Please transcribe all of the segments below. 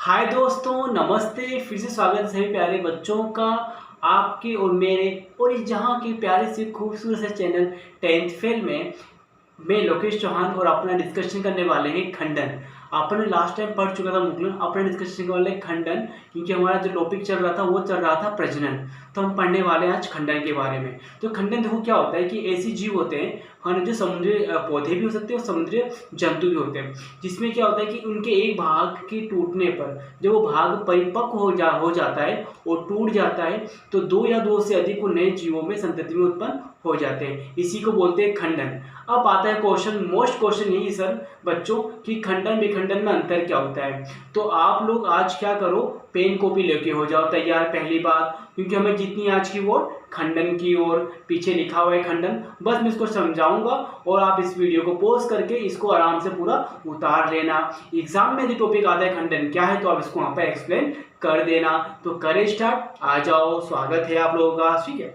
हाय दोस्तों, नमस्ते। फिर से स्वागत है सभी प्यारे बच्चों का आपके और मेरे और इस जहाँ के प्यारे से खूबसूरत से चैनल 10th फेल में। मैं लोकेश चौहान और अपना डिस्कशन करने वाले हैं खंडन। आपने लास्ट टाइम पढ़ चुका था मुगलन, अपना डिस्कशन करने वाले खंडन, क्योंकि हमारा जो टॉपिक चल रहा था वो चल रहा था प्रजनन। तो हम पढ़ने वाले हैं आज खंडन के बारे में। तो खंडन देखो क्या होता है कि ऐसी जीव होते हैं हाँ, जो समुद्री पौधे भी हो सकते हैं और समुद्री जंतु भी होते हैं, जिसमें क्या होता है कि उनके एक भाग के टूटने पर जब वो भाग परिपक्व हो जाता है और टूट जाता है तो दो या दो से अधिक नए जीवों में संतति में उत्पन्न हो जाते हैं। इसी को बोलते हैं खंडन। अब आता है क्वेश्चन, मोस्ट क्वेश्चन यही सर बच्चों कि खंडन विखंडन में अंतर क्या होता है। तो आप लोग आज क्या करो, पेन कॉपी लेके हो जाओ तैयार पहली बात, क्योंकि हमें जितनी आज की वो खंडन की और पीछे लिखा हुआ है खंडन, बस मैं इसको समझाऊंगा और आप इस वीडियो को पॉज करके इसको आराम से पूरा उतार लेना। एग्जाम में यदि टॉपिक आता है खंडन क्या है तो आप इसको वहाँ पर एक्सप्लेन कर देना। तो करें स्टार्ट, आ जाओ, स्वागत है आप लोगों का। ठीक है,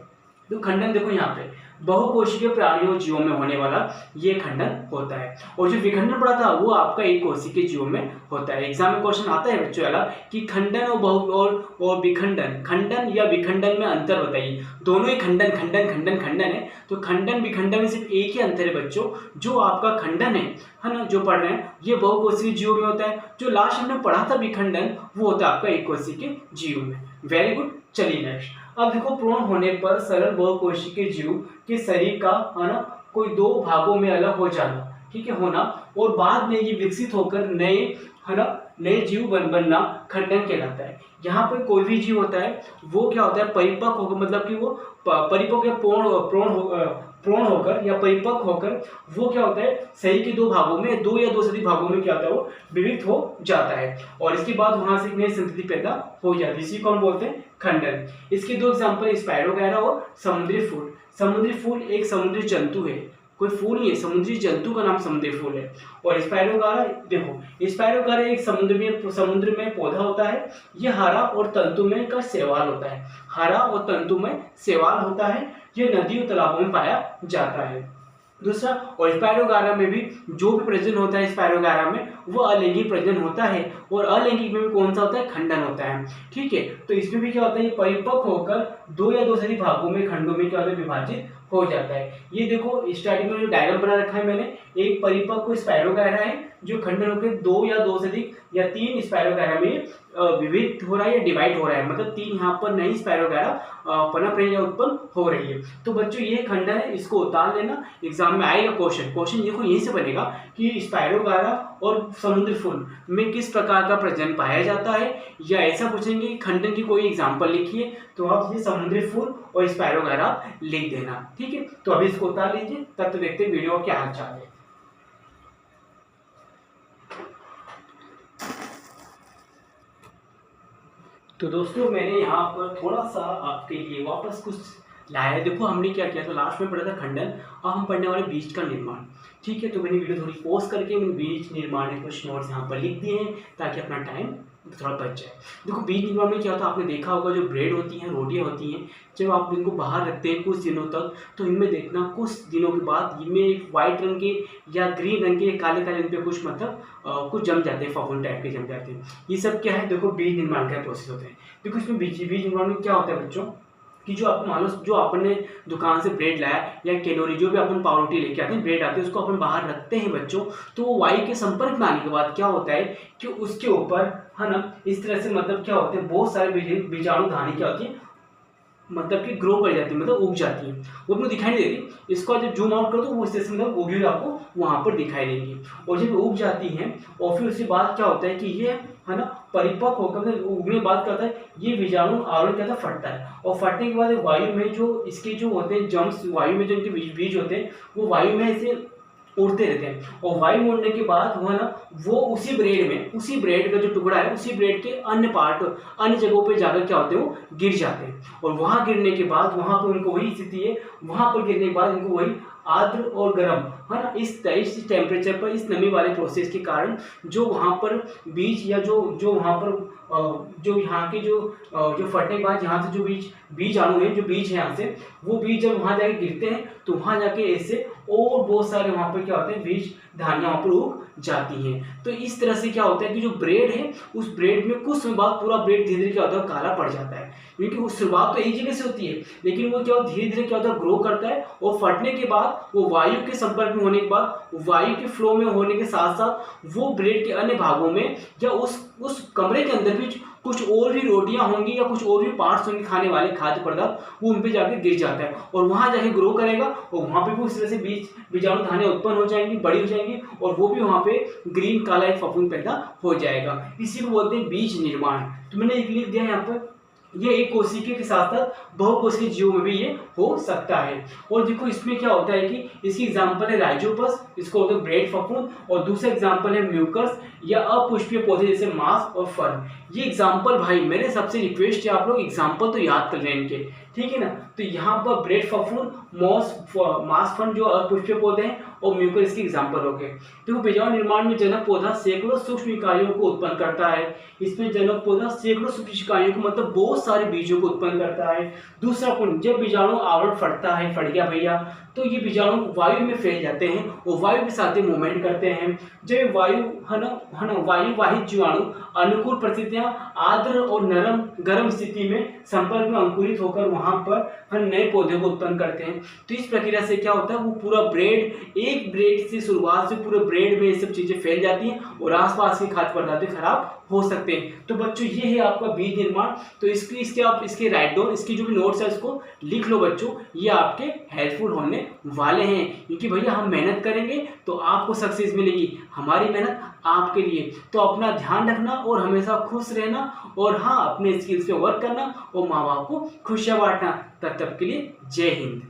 तो खंडन देखो यहाँ पे बहुकोशिकीय प्राणियों और जीवों में होने वाला ये खंडन होता है। और जो विखंडन पड़ा था वो आपका एक कोशिकीय जीवों में होता है। एग्जाम में क्वेश्चन आता है बच्चों वाला कि खंडन और बहु और विखंडन, खंडन या विखंडन में अंतर बताइए। दोनों ही खंडन खंडन खंडन खंडन है, तो खंडन विखंडन में सिर्फ एक ही अंतर है बच्चों, जो आपका खंडन है ना, जो पढ़ रहे हैं ये बहुकोशिकीय जीवों में होता है। जो लास्ट हमने पढ़ा था विखंडन वो होता है आपका एक कोशिकीय जीव में। वेरी गुड, चलिए नेक्स्ट। अब देखो, प्रोण होने पर सरल बहुकोशिकीय जीव के शरीर का है ना कोई दो भागों में अलग हो जाना, ठीक है, होना, और बाद में ये विकसित होकर नए है ना नए जीव बनना खंडन कहलाता है। यहाँ पर कोई भी जीव होता है वो क्या होता है परिपक्व होकर, मतलब कि वो परिपक्व या प्रोण होकर या परिपक्व होकर वो क्या होता है शरीर के दो भागों में, दो या दो से अधिक भागों में क्या होता है वो विभक्त हो जाता है, और इसके बाद वहां से एक नई संतति पैदा हो जाती है। इसी को हम बोलते हैं खंडन। इसके दो एग्जांपल स्पायरोगैरा और समुद्री फूल। समुद्री फूल एक समुद्री जंतु है, कोई फूल नहीं है, समुद्री जंतु का नाम समुद्री फूल है। और स्पायरोगारा देखो, स्पायरोगारा एक समुद्र में पौधा होता है। यह हरा और तंतुमय का शैवाल होता है, हरा और तंतुमय शैवाल होता है। यह नदी और तालाबों में पाया जाता है। दूसरा, और स्पायरोगारा में भी जो भी प्रजनन होता है स्पायरोगारा में वो अलैंगिक प्रजनन होता है, और अलैंगिक में भी कौन सा होता है खंडन होता है। ठीक है, तो इसमें भी क्या होता है ये परिपक्व होकर दो या दो से अधिक भागों में खंडों में क्या होता है विभाजित हो जाता है। ये देखो स्टार्टिंग में जो डायग्राम बना रखा है मैंने, एक परिपक्व स्पायरोगारा है जो खंडन होकर दो या दो से अधिक या तीन स्पायरोगारा में विभक्त हो रहा है या डिवाइड हो रहा है, मतलब तीन यहाँ पर नई स्पायरोगारा पनप रही है, उत्पन्न हो रही है। तो बच्चों ये खंडन है, इसको उतार लेना, एग्जाम में आएगा क्वेश्चन देखो यहीं से बनेगा कि स्पायरोगारा और समुद्री फूल में किस प्रकार का प्रजनन पाया जाता है, या ऐसा पूछेंगे खंडन की कोई एग्जाम्पल लिखिए तो आप ये समुद्री फूल और स्पायरोगारा लिख देना। ठीक है, तो अभी इसको उतार लीजिए, तब तक देखते हैं वीडियो क्या हाल चाल है। तो दोस्तों मैंने यहाँ पर थोड़ा सा आपके लिए वापस कुछ लाया है। देखो हमने क्या किया, तो लास्ट में पढ़ा था खंडन, और हम पढ़ने वाले बीज का निर्माण। ठीक है, तो मैंने वीडियो थोड़ी पॉज करके मैंने बीज निर्माण के कुछ नोट्स यहाँ पर लिख दिए हैं ताकि अपना टाइम थोड़ा बच जाए। देखो बीज निर्माण में क्या होता है, आपने देखा होगा जो ब्रेड होती हैं, रोटियाँ होती हैं, जब आप इनको बाहर रखते हैं कुछ दिनों तक, तो इनमें देखना कुछ दिनों के बाद इनमें एक वाइट रंग के या ग्रीन रंग के काले काले इन पे कुछ मतलब कुछ जम जाते हैं, फफूंद टाइप के जम जाते हैं। ये सब क्या है, देखो बीज निर्माण का प्रोसेस होता है। देखो इसमें बीज निर्माण में क्या होता है बच्चों कि जो आप मान लो जो आपने दुकान से ब्रेड लाया या कैलोरी जो भी अपन पावरोटी लेके आते हैं, ब्रेड आते हैं, उसको अपन बाहर रखते हैं बच्चों, तो वो वायु के संपर्क में आने के बाद क्या होता है कि उसके ऊपर है ना इस तरह से मतलब क्या होते हैं बहुत सारे बीजाणु धानी क्या होती है मतलब कि ग्रो कर जाती है, मतलब उग जाती है, वो अपने दिखाई नहीं देती। इसको जब जूम आउट करो तो वो इस तरह से मतलब उगी हुई आपको वहां पर दिखाई देगी, और जब उग जाती हैं और फिर उसके बाद क्या होता है कि ये है ना परिपक्व होकर उगने के बाद क्या होता है ये बीजाणु आवरण क्या होता है फटता है, और फटने के बाद वायु में जो इसके जो होते हैं जम्स, वायु में जो इनके बीज होते हैं वो वायु में ऐसे उड़ते रहते हैं, और वायु में उड़ने के बाद वो है ना वो उसी ब्रेड का जो टुकड़ा है उसी ब्रेड के अन्य पार्ट अन्य जगहों पे जाकर क्या होते हैं वो गिर जाते हैं, और वहां गिरने के बाद वहां पर उनको वही स्थिति है, वहां पर गिरने के बाद इनको वही आर्द्र और गर्म है ना इस टेम्परेचर पर इस नमी वाले प्रोसेस के कारण जो वहाँ पर बीज या जो वहाँ पर जो यहाँ के जो फटने के बाद यहाँ से जो बीज अणु है जो बीज है यहाँ से वो बीज जब वहाँ जाके गिरते हैं तो वहाँ जाके ऐसे और बहुत सारे वहाँ पर क्या होते हैं बीज धानियाँ वहाँ पर उग जाती हैं। तो इस तरह से क्या होता है कि जो ब्रेड है उस ब्रेड में कुछ समय बाद पूरा ब्रेड धीरे धीरे क्या होता है काला पड़ जाता है, क्योंकि वो शुरुआत तो एक जगह से होती है, लेकिन वो क्या धीरे धीरे क्या होता है ग्रो करता है और फटने के बाद वो वायु के संपर्क में होने के बाद वायु के फ्लो में होने के साथ साथ वो ब्रेड के अन्य भागों में या उस कमरे के अंदर भी कुछ और भी रोटियां होंगी या कुछ और भी पार्ट्स होंगे खाने वाले खाद्य पदार्थ, वो उन पे जाके गिर जाता है और वहां जाके ग्रो करेगा और वहां पे भी उस तरह से बीजाणु धानियां उत्पन्न हो जाएंगी, बड़ी हो जाएंगी और वो भी वहां पे ग्रीन काला एक फफूंद पैदा हो जाएगा। इसी को बोलते हैं बीज निर्माण। तो मैंने एक लिख दिया यहाँ पर, ये एक कोशिका के साथ साथ बहुकोशिकीय जीवों में भी ये हो सकता है। और देखो इसमें क्या होता है कि इसकी एग्जांपल है राइजोपस, इसको होता है ब्रेड फफूंद, और दूसरा एग्जांपल है म्यूकस या अपुष्पीय पौधे जैसे मांस और फल। ये एग्जांपल भाई मेरे सबसे रिक्वेस्ट है आप लोग एग्जांपल तो याद कर लें इनके, ठीक है ना। तो यहाँ पर ब्रेड फफूंद, मांस फल जो अपुष्पीय पौधे हैं और म्यूकस इसके एग्जांपल हो गए। देखो बीजाणु निर्माण में जनक पौधा सैकड़ों सूक्ष्म इकाइयों को उत्पन्न करता है। इसमें जनक पौधा सैकड़ों सूक्ष्म इकाइयों को मतलब बहुत सारे बीजों को उत्पन्न करता है। दूसरा पॉइंट, जब बीजाणु आवरण फटता है, फट गया भैया, तो ये बीजाणु वायु में फैल जाते हैं और वायु के साथ ही मूवमेंट करते हैं। जब वायु है ना वायु वाहित जीवाणु अनुकूल परिस्थितियां आर्द्र और नरम गर्म स्थिति में संपर्क में अंकुरित होकर वहां पर नए पौधे को उत्पन्न करते हैं। तो इस प्रक्रिया से क्या होता है वो पूरा ब्रेड, एक ब्रेड से शुरुआत से पूरे ब्रेड में ये सब चीजें फैल जाती हैं और आसपास के खाद्य पदार्थ खराब हो सकते हैं। तो बच्चों ये है आपका बीज निर्माण। तो इसके आप इसके राइट डाउन, इसकी जो भी नोट्स है उसको लिख लो बच्चों, ये आपके हेल्पफुल होने वाले हैं, क्योंकि भैया हम मेहनत करेंगे तो आपको सक्सेस मिलेगी, हमारी मेहनत आपके लिए। तो अपना ध्यान रखना और हमेशा खुश रहना और हाँ अपने स्किल्स पे वर्क करना और माँ बाप को खुशियाँ बांटना। तब के लिए जय हिंद।